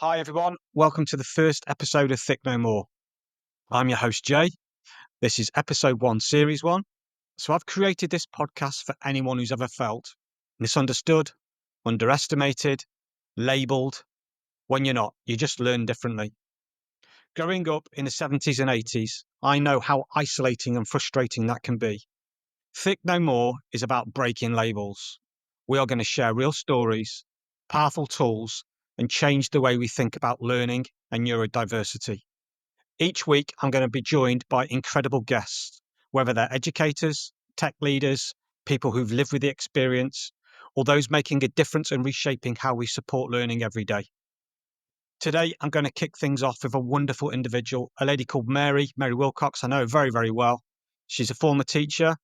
Hi, everyone. Welcome to the first episode of Thick No More. I'm your host, Jay. This is episode 1, series 1. So I've created this podcast for anyone who's ever felt misunderstood, underestimated, labelled. When you're not, you just learn differently. Growing up in the 70s and 80s, I know how isolating and frustrating that can be. Thick No More is about breaking labels. We are going to share real stories, powerful tools, and change the way we think about learning and neurodiversity. Each week, I'm going to be joined by incredible guests, whether they're educators, tech leaders, people who've lived with the experience, or those making a difference and reshaping how we support learning every day. Today, I'm going to kick things off with a wonderful individual, a lady called Mary Wilcox. I know her very, very well. She's a former teacher.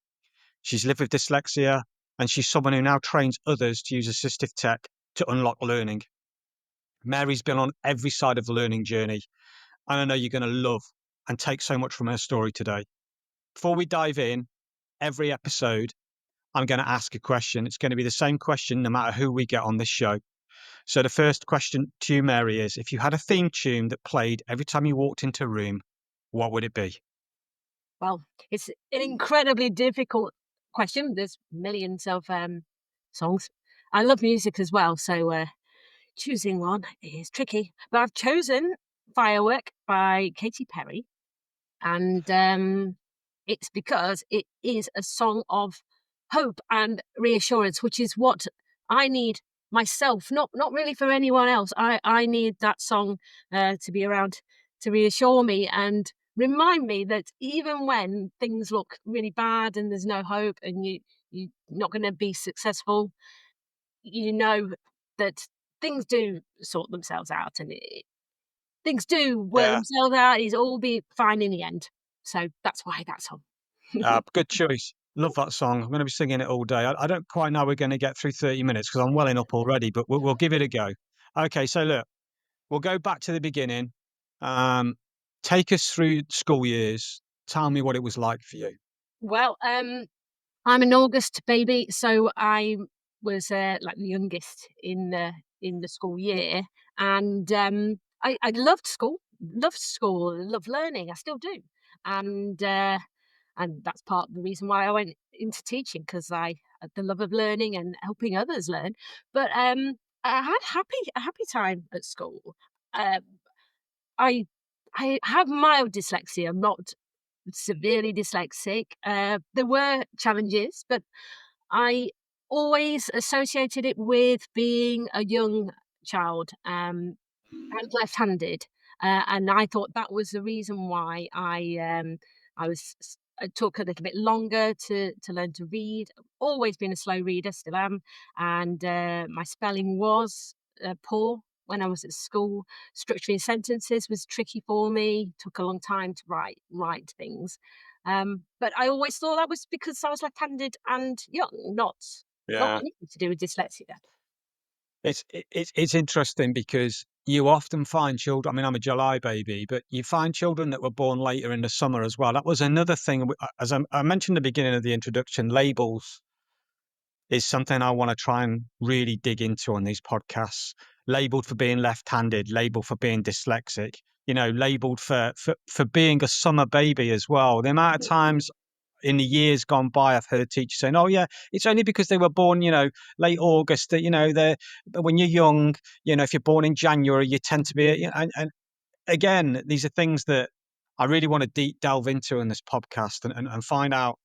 She's lived with dyslexia, and she's someone who now trains others to use assistive tech to unlock learning. Mary's been on every side of the learning journey, and I know you're going to love and take so much from her story today. Before we dive in, every episode, I'm going to ask a question. It's going to be the same question no matter who we get on this show. So the first question to you, Mary, is if you had a theme tune that played every time you walked into a room, what would it be? Well, it's an incredibly difficult question. There's millions of songs. I love music as well, so choosing one is tricky. But I've chosen Firework by Katy Perry, and it's because it is a song of hope and reassurance, which is what I need myself, not really for anyone else. I need that song to be around to reassure me and remind me that even when things look really bad and there's no hope and you're not going to be successful, you know that things do sort themselves out and things do work Yeah, themselves out. It's all be fine in the end. So that's why that song. good choice. Love that song. I'm going to be singing it all day. I don't quite know we're going to get through 30 minutes because I'm welling up already, but we'll give it a go. Okay, so look, we'll go back to the beginning. Um, Take us through school years. Tell me what it was like for you. Well, I'm an August baby, so I was like the youngest in the school year, and I loved school, loved learning. I still do, and that's part of the reason why I went into teaching because I had the love of learning and helping others learn. But I had a happy time at school. Um, I I have mild dyslexia. I'm not severely dyslexic. There were challenges, but I always associated it with being a young child and left-handed, and I thought that was the reason why I was. It took a little bit longer to learn to read. I've always been a slow reader, still am, and my spelling was poor when I was at school. Structuring sentences was tricky for me. Took a long time to write things. But I always thought that was because I was left-handed and young, not Yeah. anything to do with dyslexia. It's interesting because you often find children. I mean, I'm a July baby, but you find children that were born later in the summer as well. That was another thing. As I mentioned at the beginning of the introduction, labels is something I want to try and really dig into on these podcasts. Labeled for being left-handed, labeled for being dyslexic, labeled for being a summer baby as well. The amount of times in the years gone by, I've heard teachers saying, "Oh yeah, it's only because they were born, late August that they're when you're young, if you're born in January, you tend to be." And again, these are things that I really want to deep delve into in this podcast and find out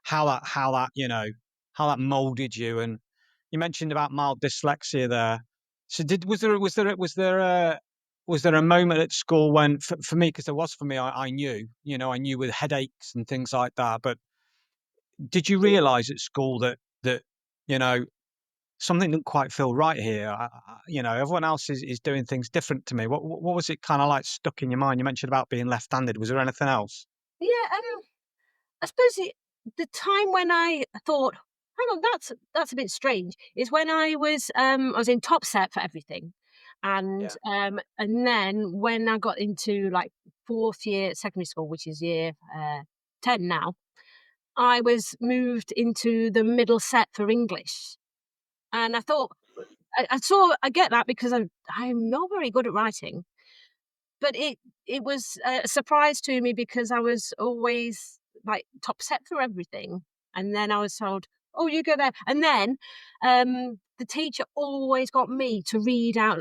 how that molded you. And you mentioned about mild dyslexia there. So was there a moment at school when for me, because there was for me, I knew with headaches and things like that, but did you realize at school that you know something didn't quite feel right here? Everyone else is doing things different to me. What was it kind of like stuck in your mind? You mentioned about being left-handed. Was there anything else? Yeah, I suppose the time when I thought, "Hang on, that's a bit strange," is when I was in top set for everything, Yeah. and then when I got into like fourth year secondary school, which is year 10 now, I was moved into the middle set for English, and I thought I get that because I'm not very good at writing, but it was a surprise to me because I was always, like, top set for everything, and then I was told, "Oh, you go there." And then, the teacher always got me to read out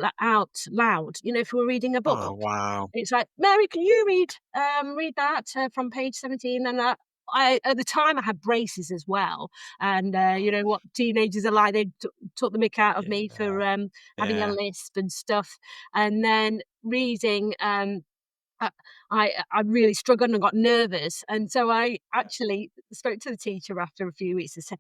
loud, if we were reading a Oh, book. wow. It's like, "Mary, can you read that, from page 17?" And, I at the time, I had braces as well, and, you know what teenagers are like, they took the mick out of me for, Yeah. having a Yeah. lisp and stuff, and then reading, I I really struggled and got nervous, and so I actually spoke to the teacher after a few weeks and said,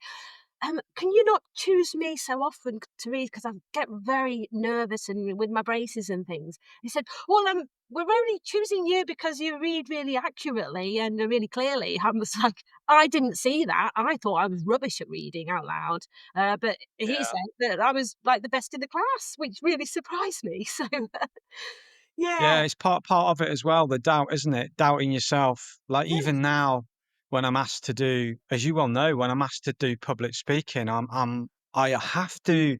can you not choose me so often to read? Because I get very nervous and with my braces and things. He said, "Well, we're only choosing you because you read really accurately and really clearly." I was like, I didn't see that. I thought I was rubbish at reading out loud. But he Yeah. said that I was like the best in the class, which really surprised me. So, yeah, Yeah, it's part of it as well, the doubt, isn't it? Doubting yourself. Like yes, even now, when I'm asked to do, as you well know, when I'm asked to do public speaking, I I have to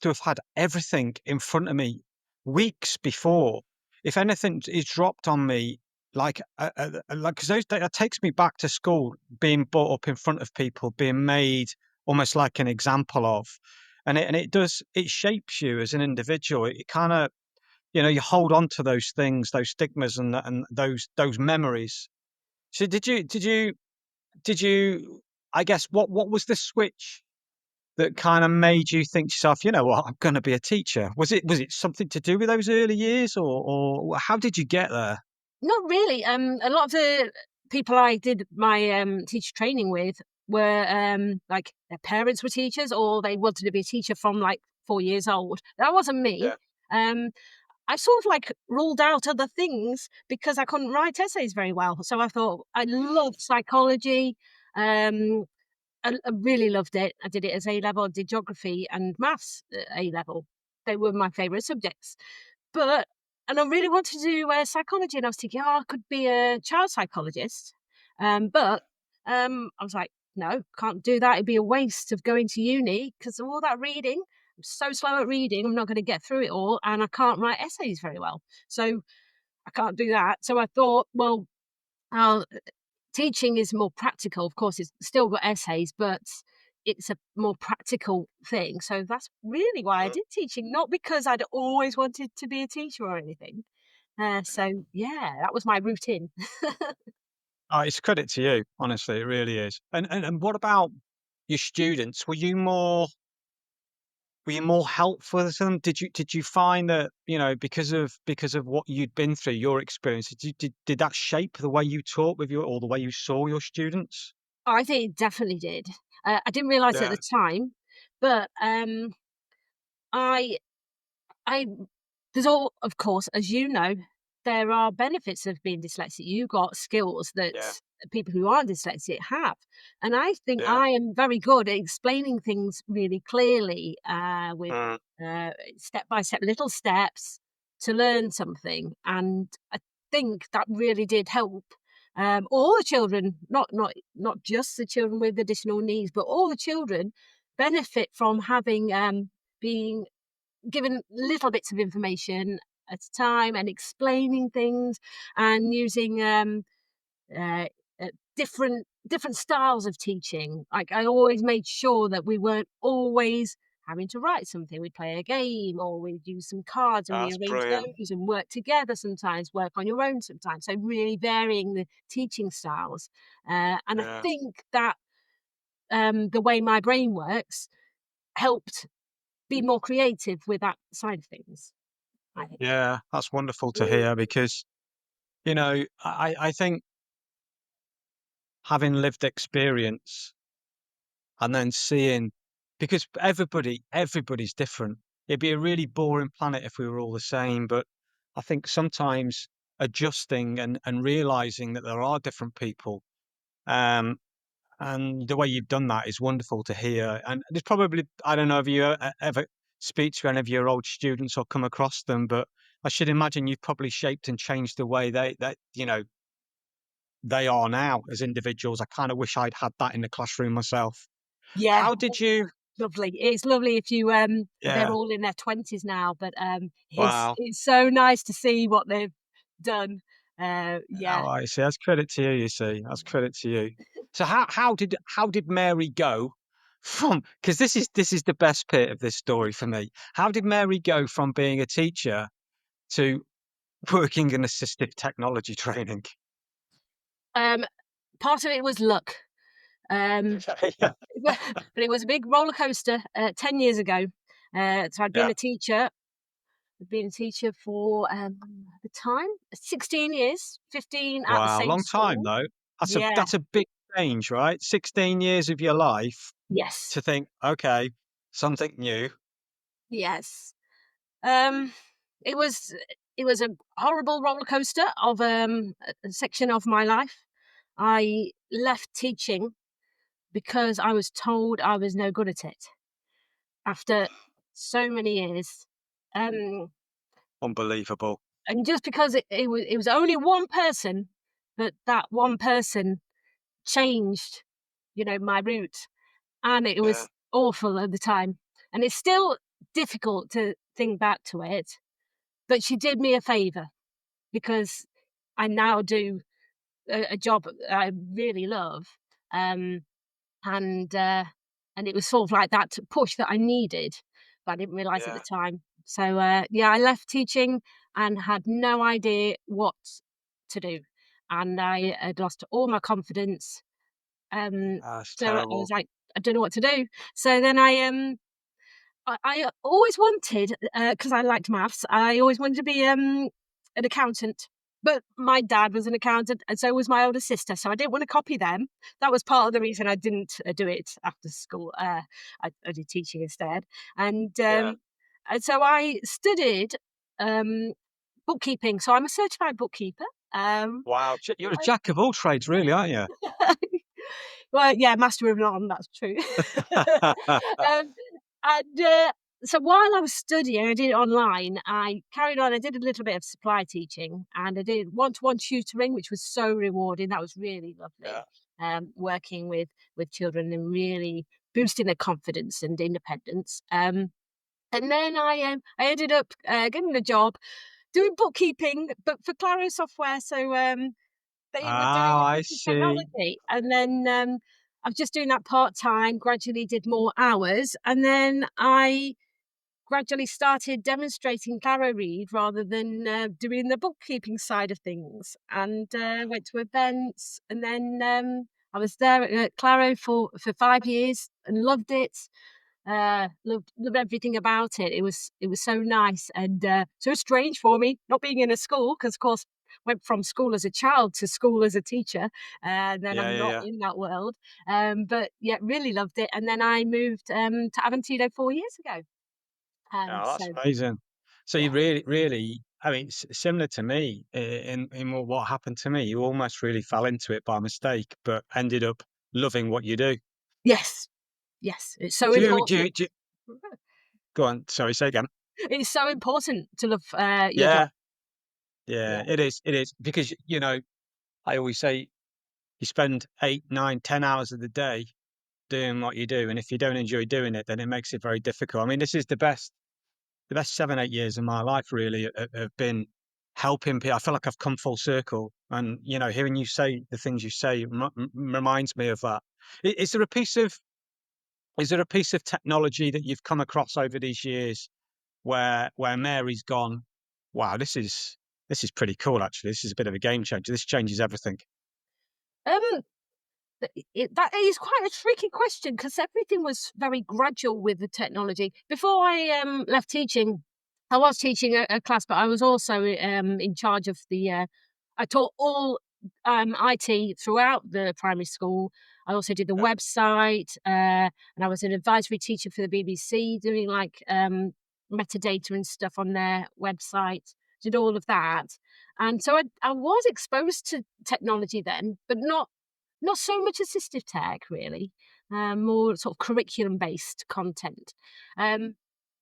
have had everything in front of me weeks before. If anything is dropped on me, like because those days, that takes me back to school, being brought up in front of people, being made almost like an example of, and it shapes you as an individual. It kind of you hold on to those things, those stigmas and those memories. So did you I guess what was the switch that kind of made you think to yourself, you know what, I'm gonna be a teacher? Was it something to do with those early years or how did you get there? not really. A lot of the people I did my teacher training with were like their parents were teachers or they wanted to be a teacher from like 4 years old. That wasn't me. Yeah. Um, I sort of like ruled out other things because I couldn't write essays very well. So I thought I loved psychology. Um, I really loved it. I did it as A level. I did geography and maths at A level. They were my favourite subjects. But and I really wanted to do, psychology, and I was thinking, "Oh, I could be a child psychologist." But, I was like, "No, can't do that. It'd be a waste of going to uni because of all that reading. I'm so slow at reading, I'm not gonna get through it all, and I can't write essays very well. So, I can't do that." So I thought, "Well, I'll teaching is more practical. Of course, it's still got essays, but it's a more practical thing." So that's really why I Mhm. did teaching, not because I'd always wanted to be a teacher or anything. So yeah, that was my routine. Oh, it's credit to you, honestly, it really is. And what about your students? Were you more helpful with them? Did you find that, because of what you'd been through, your experience, did that shape the way you taught with your or the way you saw your students? I think it definitely did. I didn't realize at Yeah, the time, but I I there's all of course, as you know, there are benefits of being dyslexic. You've got skills that yeah, people who aren't dyslexic have. And I think yeah. I am very good at explaining things really clearly, with Mm, step by step, little steps to learn something. And I think that really did help. All the children, not just the children with additional needs, but all the children benefit from having being given little bits of information at a time and explaining things and using uh, different styles of teaching. Like I always made sure that we weren't always having to write something. We'd play a game or we'd use some cards and that's rearrange brilliant. those and work together sometimes, work on your own sometimes. So really varying the teaching styles. And I Yeah, think that the way my brain works helped be more creative with that side of things, I think. yeah, that's wonderful to Mm. hear because, I think having lived experience and then seeing because everybody's different. It'd be a really boring planet if we were all the same, but I think sometimes adjusting and realizing that there are different people, um, and the way you've done that is wonderful to hear. And there's probably I don't know if you ever speak to any of your old students or come across them, but I should imagine you've probably shaped and changed the way they are now as individuals. I kind of wish I'd had that in the classroom myself. Yeah. How did you? lovely. It's lovely if you they're Yeah. all in their 20s now, but Wow. it's so nice to see what they've done. Oh, Yeah. I see. That's credit to you, you see. That's credit to you. So how did Mary go from, because this is the best bit of this story for me. How did Mary go from being a teacher to working in assistive technology training? Um, Part of it was luck. Um, Yeah. but it was a big roller coaster 10 years ago. So Yeah. I'd been a teacher for the time 16 years, 15 at the Wow, same long time school. though. Yeah. That's a big change, right? 16 years of your life Yes. to think, okay, something new. Yes. Um, it was a horrible roller coaster of a section of my life. I left teaching because I was told I was no good at it after so many years. Um, Unbelievable. and just because it was only one person, but that one person changed, my route, and it Yeah. was awful at the time, and it's still difficult to think back to it. But she did me a favor because I now do a job I really love, um, and and it was sort of like that push that I needed, but I didn't realize at the Yeah. time. So yeah, I left teaching and had no idea what to do, and I had lost all my confidence. That's So I was terrible. like, I don't know what to do. So then I always wanted, because I liked maths, I always wanted to be an accountant. But my dad was an accountant, and so was my older sister. So I didn't want to copy them. That was part of the reason I didn't do it after school. I did teaching instead, and Yeah. um, and so I studied um, bookkeeping. So I'm a certified bookkeeper. Um, Wow. You're a jack of all trades, really, aren't you? Well, yeah, master of none, that's true. Um, and, so while I was studying, I did it online, I carried on, I did a little bit of supply teaching, and I did one-to-one tutoring, which was so rewarding, that was really lovely, Yeah. working with children and really boosting their confidence and independence, and then I ended up, getting a job doing bookkeeping, but for Claro Software, so, they were doing Ah, I assistive see. technology, and then, I was just doing that part-time, gradually did more hours, and then I gradually started demonstrating Claro Read rather than, doing the bookkeeping side of things, and, went to events, and then, I was there at Claro for 5 years and loved it. Loved everything about it. It was so nice and, so strange for me not being in a school because, of course, went from school as a child to school as a teacher, and then Yeah, I'm yeah, not yeah. in that world. But yeah, really loved it. And then I moved to Aventino 4 years ago. Oh, So that's amazing. So you yeah, really, I mean, similar to me in what happened to me. You almost really fell into it by mistake, but ended up loving what you do. yes, yes, it's so Do you, do important. you, do you go on? Sorry, say again. It's so important to love your job. Yeah, yeah, Yeah. it is. It is because I always say you spend 8, 9, 10 hours of the day doing what you do, and if you don't enjoy doing it, then it makes it very difficult. I mean, this is the best 7, 8 years of my life really have been helping people. I feel like I've come full circle, and hearing you say the things you say reminds me of that. Is there a piece of technology that you've come across over these years where Mary's gone, wow, this is pretty cool actually. This is a bit of a game changer. This changes everything. Um, that is quite a tricky question because everything was very gradual with the technology. Before I left teaching, I was teaching a class, but I was also in charge of I taught all IT throughout the primary school. I also did the Yeah, website, and I was an advisory teacher for the BBC, doing like metadata and stuff on their website. Did all of that, and so I was exposed to technology then, but not so much assistive tech really, more sort of curriculum-based content. Um,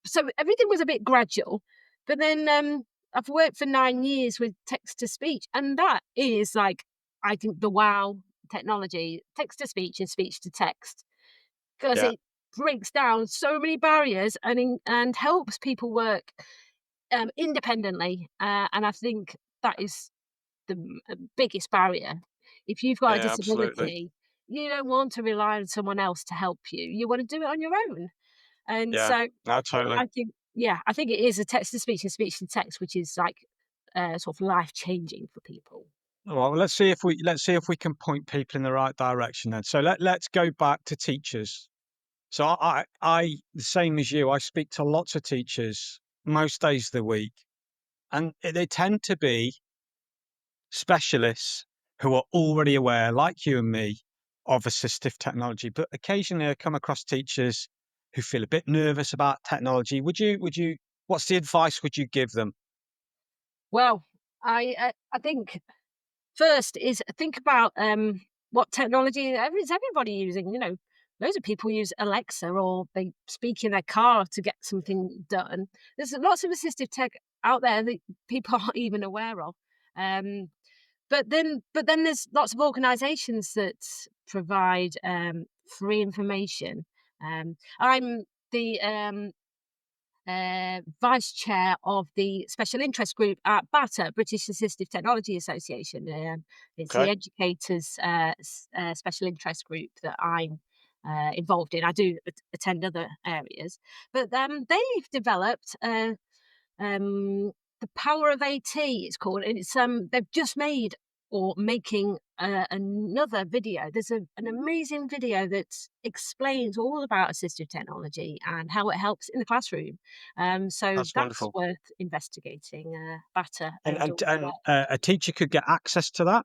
so everything was a bit gradual, but then, I've worked for 9 years with text to speech, and that is like, I think the wow technology, text to speech and speech to text, 'cause yeah, breaks down so many barriers and helps people work independently. And I think that is the biggest barrier. If you've got a Yeah, absolutely. disability, you don't want to rely on someone else to help you. You want to do it on your own. And Yeah, so no, totally. I think, yeah, I think it is a text to speech and speech to text, which is like sort of life changing for people. All right, well, let's see if we can point people in the right direction then. So let's go back to teachers. So the same as you, I speak to lots of teachers most days of the week, and they tend to be specialists who are already aware, like you and me, of assistive technology. But occasionally I come across teachers who feel a bit nervous about technology. What's the advice would you give them? Well, I think first is think about what technology is everybody using. You know, loads of people use Alexa or they speak in their car to get something done. There's lots of assistive tech out there that people aren't even aware of. Um, but then there's lots of organisations that provide free information. I'm the vice chair of the special interest group at BATA, British Assistive Technology Association. It's the Okay, educators' special interest group that I'm involved in. I do attend other areas, but they've developed the power of AT. It's called, and it's they've just made or making another video. There's an amazing video that explains all about assistive technology and how it helps in the classroom. So that's that's wonderful. worth investigating. BATA And are and doing and well. a teacher could get access to that.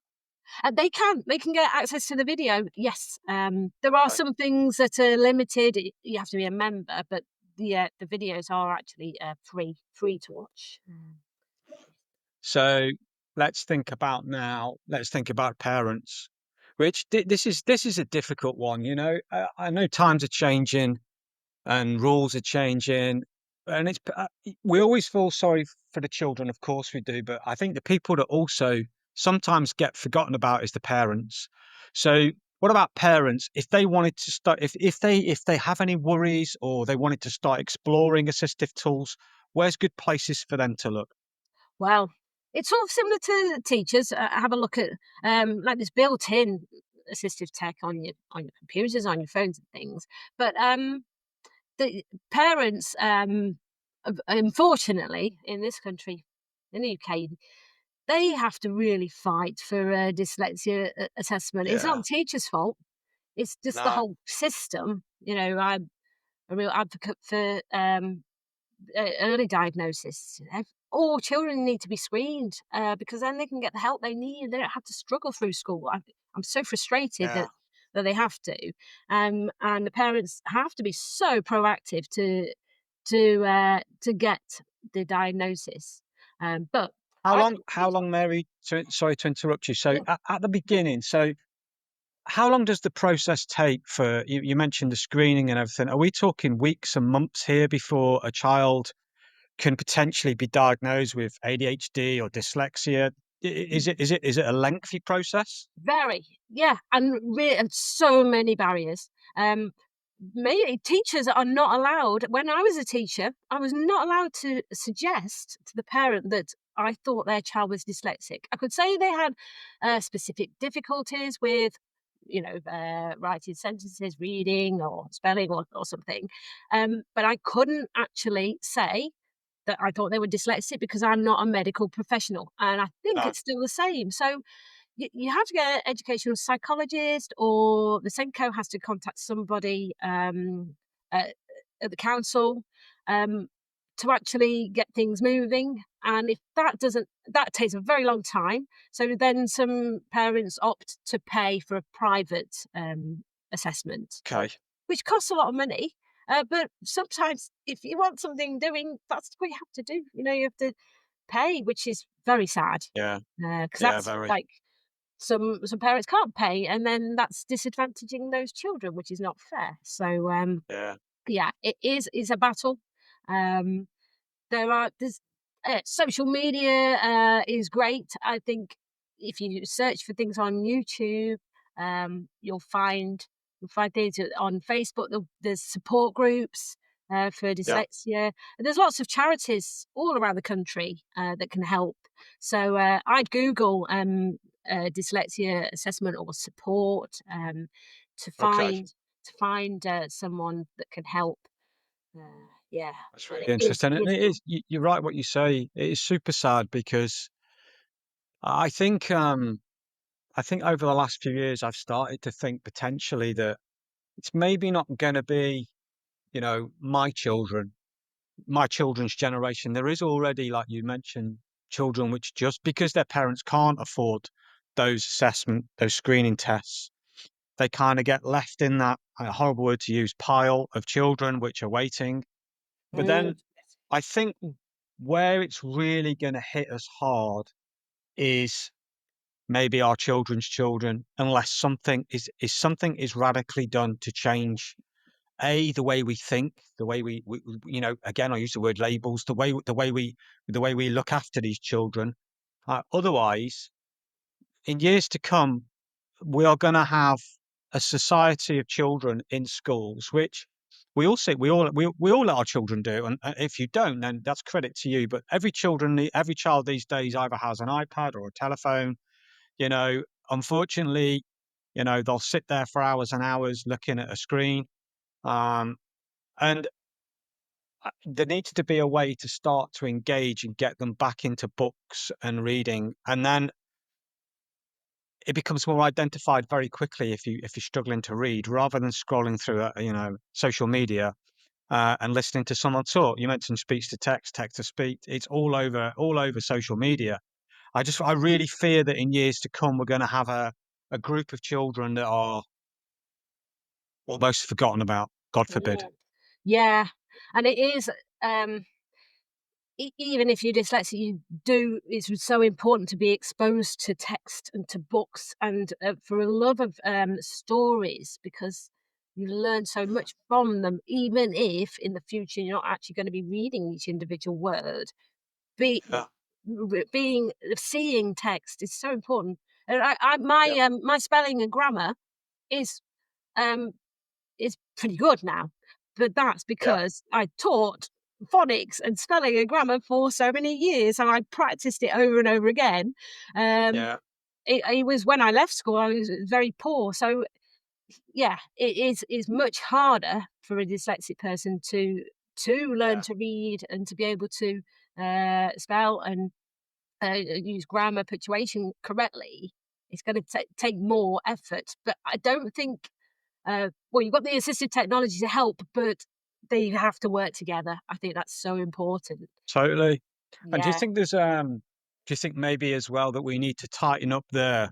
They can get access to the video. Yes, there are Right. some things that are limited. You have to be a member, but the videos are actually free to watch. So let's think about parents, which this is a difficult one. You know, I know times are changing and rules are changing, and we always feel sorry for the children, of course we do, but I think the people that also sometimes get forgotten about is the parents. So what about parents if they wanted to start if they have any worries or they wanted to start exploring assistive tools, where's good places for them to look? Well, it's sort of similar to teachers. Have a look at like this built-in assistive tech on your computers, on your phones, and things. But the parents, unfortunately, in this country, in the UK, they have to really fight for a dyslexia assessment. It's not Yeah. the teacher's fault. It's just the No. whole system. You know, I'm a real advocate for early diagnosis. All children need to be screened because then they can get the help they need. They don't have to struggle through school. I'm so frustrated Yeah. that they have to, and the parents have to be so proactive to get the diagnosis. But I think How long, Mary, sorry to interrupt you. So yeah, at the beginning, so how long does the process take for you mentioned the screening and everything. Are we talking weeks and months here before a child can potentially be diagnosed with ADHD or dyslexia? Is it a lengthy process? very, yeah, and so many barriers. Maybe teachers are not allowed. When I was a teacher, I was not allowed to suggest to the parent that I thought their child was dyslexic. I could say they had specific difficulties with, writing sentences, reading, or spelling, or something, but I couldn't actually say that I thought they were dyslexic because I'm not a medical professional, and I think No. it's still the same. So you have to get an educational psychologist, or the Senko has to contact somebody at, at the council um, to actually get things moving. And if that takes a very long time. So then some parents opt to pay for a private assessment, Okay. which costs a lot of money. But sometimes, if you want something doing, that's what you have to do. You know, you have to pay, which is very sad Yeah. because Yeah. that's Very. like some parents can't pay, and then that's disadvantaging those children, which is not fair. So Yeah. yeah, it is a battle. Um, there's social media is great. I think if you search for things on YouTube, you'll find find things on Facebook. There's support groups for Yeah. dyslexia. And there's lots of charities all around the country that can help. So I'd Google dyslexia assessment or support to Okay. find someone that can help. Uh, yeah, That's and really it is interesting. And it wonderful. is, you're right what you say. It is super sad because I think, I think over the last few years, I've started to think potentially that it's maybe not going to be, my children's generation. There is already, like you mentioned, children which just because their parents can't afford those screening tests, they kind of get left in that horrible word to use pile of children which are waiting. But Mm, then I think where it's really going to hit us hard is maybe our children's children, unless something is radically done to change the way we think, the way we again I use the word labels, the way we look after these children. Otherwise, in years to come, we are going to have a society of children in schools, which we all say we all let our children do, and if you don't, then that's credit to you. But every child these days either has an iPad or a telephone. You know, unfortunately, they'll sit there for hours and hours looking at a screen. And there needs to be a way to start to engage and get them back into books and reading, and then it becomes more identified very quickly if you're struggling to read, rather than scrolling through social media and listening to someone talk. You mentioned speech to text, text to speech. It's all over social media. I really fear that in years to come we're going to have a group of children that are almost forgotten about. God forbid. mm. Yeah, and it is. Um, Even if you're dyslexic, it's so important to be exposed to text and to books and for a love of stories, because you learn so much from them, even if in the future you're not actually going to be reading each individual word. Be Yeah. being seeing text is so important. And Yeah. my spelling and grammar is um is pretty good now, but that's Yeah. because I taught phonics and spelling and grammar for so many years, and I practiced it over and over again. Um, Yeah. it was when I left school, I was very poor, so yeah, it is much harder for a dyslexic person to learn Yeah. to read and to be able to spell and use grammar, punctuation correctly. It's going to take more effort, but I don't think well, you've got the assistive technology to help, but they have to work together. I think that's so important. Totally. And Yeah. do you think maybe as well that we need to tighten up the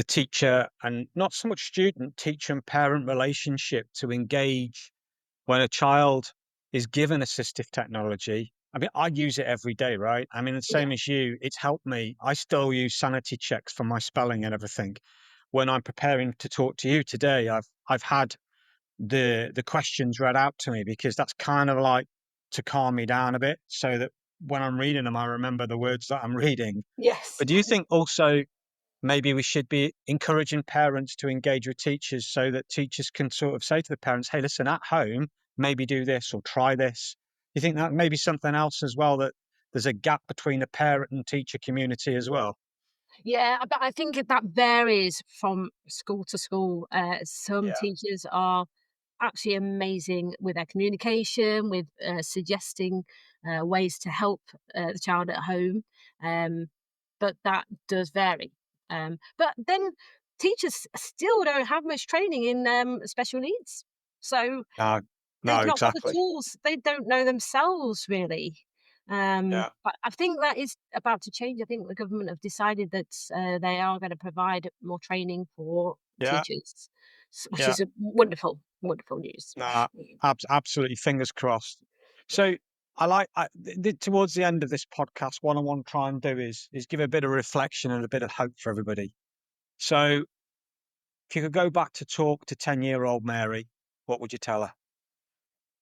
teacher and not so much student, teacher and parent relationship to engage when a child is given assistive technology? I mean, I use it every day, right? I mean, the Yeah. same as you, it's helped me. I still use sanity checks for my spelling and everything. When I'm preparing to talk to you today, I've had the questions read out to me, because that's kind of like to calm me down a bit, so that when I'm reading them, I remember the words that I'm reading. Yes. But do you think also maybe we should be encouraging parents to engage with teachers, so that teachers can sort of say to the parents, hey, listen, at home, maybe do this or try this? You think that maybe something else as well, that there's a gap between the parent and teacher community as well? Yeah, but I think that varies from school to school. Some Yeah. teachers are actually amazing with their communication, with suggesting ways to help the child at home. Um, but that does vary. But then teachers still don't have much training in special needs. So No, no, they've not got the exactly. tools. They don't know themselves really. Yeah. But I think that is about to change. I think the government have decided that they are going to provide more training for Yeah. teachers, which Yeah. is a wonderful, wonderful news. Nah, absolutely. Fingers crossed. So towards the end of this podcast, what I want to try and do is give a bit of reflection and a bit of hope for everybody. So if you could go back to talk to 10-year-old Mary, what would you tell her?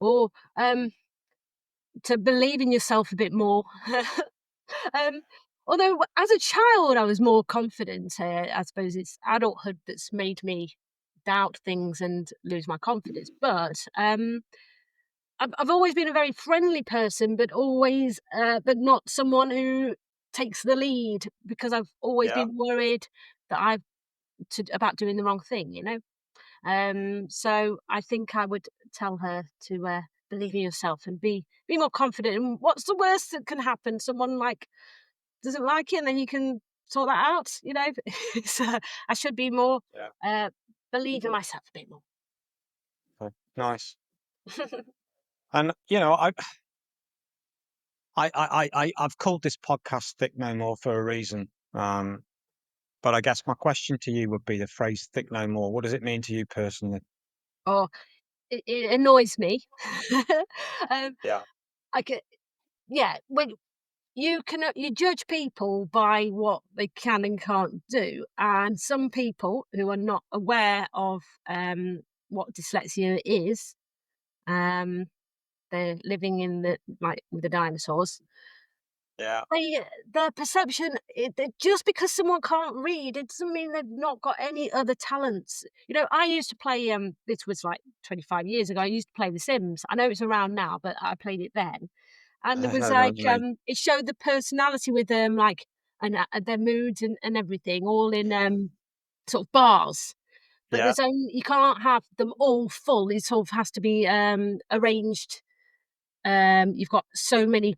Or to believe in yourself a bit more. um, Although as a child I was more confident, I suppose it's adulthood that's made me doubt things and lose my confidence. But I've always been a very friendly person, but always, but not someone who takes the lead, because I've always Yeah. been worried that about doing the wrong thing, So I think I would tell her to believe in yourself and be more confident. And what's the worst that can happen? Someone doesn't like it, and then you can sort that out. So I should be more Yeah. uh, believe in myself a bit more. Okay. Nice. And I've called this podcast "Thick No More" for a reason. But I guess my question to you would be the phrase "thick no more." What does it mean to you personally? Or it annoys me. um, Yeah. I get yeah. When you judge people by what they can and can't do, and some people who are not aware of what dyslexia is, um, they're living in with the dinosaurs. Yeah. Their perception, that just because someone can't read, it doesn't mean they've not got any other talents. I used to play. This was like 25 years ago. I used to play The Sims. I know it's around now, but I played it then, and it I was know what like you mean. it showed the personality with them, like, and their moods and everything, all in sort of bars. But Yeah. there's only you can't have them all full. It sort of has to be arranged. You've got so many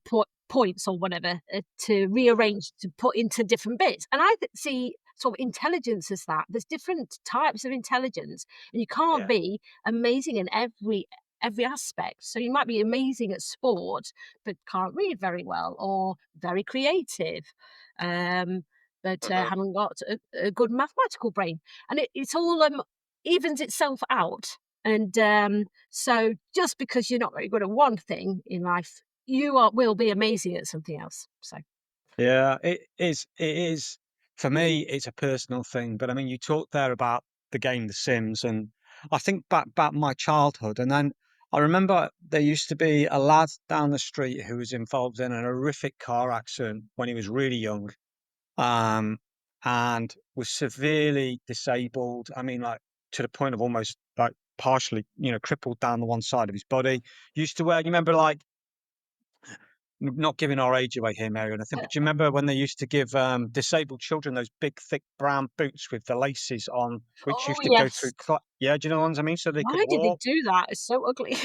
points or whatever to rearrange to put into different bits. And I see sort of intelligence as that. There's different types of intelligence, and you can't Yeah. be amazing in every aspect. So you might be amazing at sport, but can't read very well, or very creative, um, but Mhm. haven't got a good mathematical brain. And it's all evens itself out. And so just because you're not very good at one thing in life, will be amazing at something else. So Yeah, it is. It is. For me, it's a personal thing. But I mean, you talked there about the game The Sims, and I think back my childhood, and then I remember there used to be a lad down the street who was involved in an horrific car accident when he was really young, um, and was severely disabled. I mean, like to the point of almost like partially, crippled down the one side of his body. Used to wear. You remember, like, not giving our age away here, Mary, or anything, but do you remember when they used to give disabled children those big, thick brown boots with the laces on, which oh used to go through? yes, Yeah, do you know the ones I mean? So they could why did they walk. do that? It's so ugly.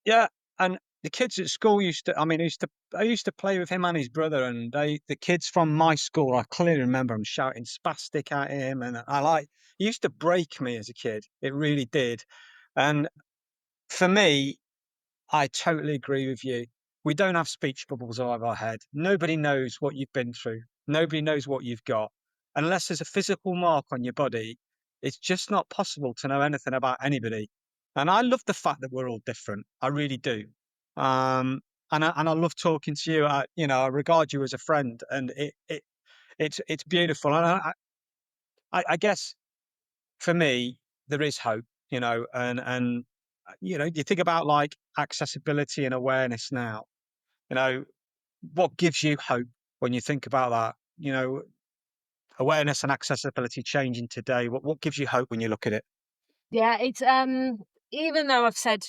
Yeah, and the kids at school used to. I mean, I used to play with him and his brother, and the kids from my school. I clearly remember them shouting "spastic" at him, and it used to break me as a kid. It really did, and for me, I totally agree with you. We don't have speech bubbles over our head. Nobody knows what you've been through. Nobody knows what you've got. Unless there's a physical mark on your body, it's just not possible to know anything about anybody. And I love the fact that we're all different. I really do. Um, and I love talking to you. I regard you as a friend, and it's beautiful. And I guess for me, there is hope, and you think about like accessibility and awareness now, you know, what gives you hope when you think about that, awareness and accessibility changing today? What gives you hope when you look at it? Yeah, it's even though I've said,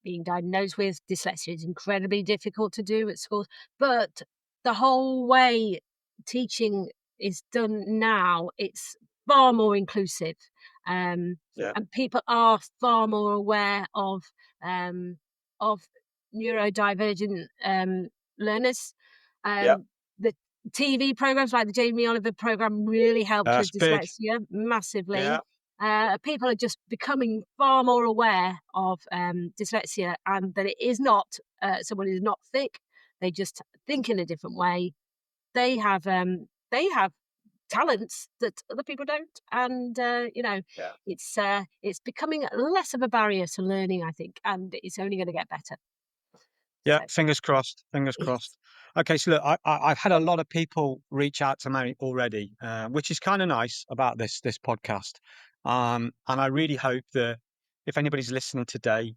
being diagnosed with dyslexia is incredibly difficult to do at schools, but the whole way teaching is done now, it's far more inclusive. Um Yeah. and people are far more aware um of neurodivergent learners. Yeah. The TV programs like the Jamie Oliver program really helped That's with big. dyslexia Yeah. massively. People are just becoming far more aware of dyslexia, and that it is not someone who's not thick. They just think in a different way. They have talents that other people don't, and Yeah. it's becoming less of a barrier to learning, I think, and it's only going to get better. Yeah, So fingers crossed. Fingers yes. crossed. Okay, so look, I've had a lot of people reach out to me already, which is kind of nice about this podcast. And I really hope that if anybody's listening today,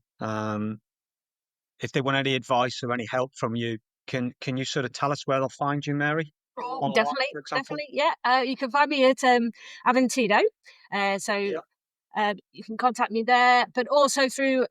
if they want any advice or any help from you, can you sort of tell us where they'll find you, Mary? Oh, Online, definitely, for example. definitely. Yeah, you can find me at Aventino. So Yeah. You can contact me there, but also through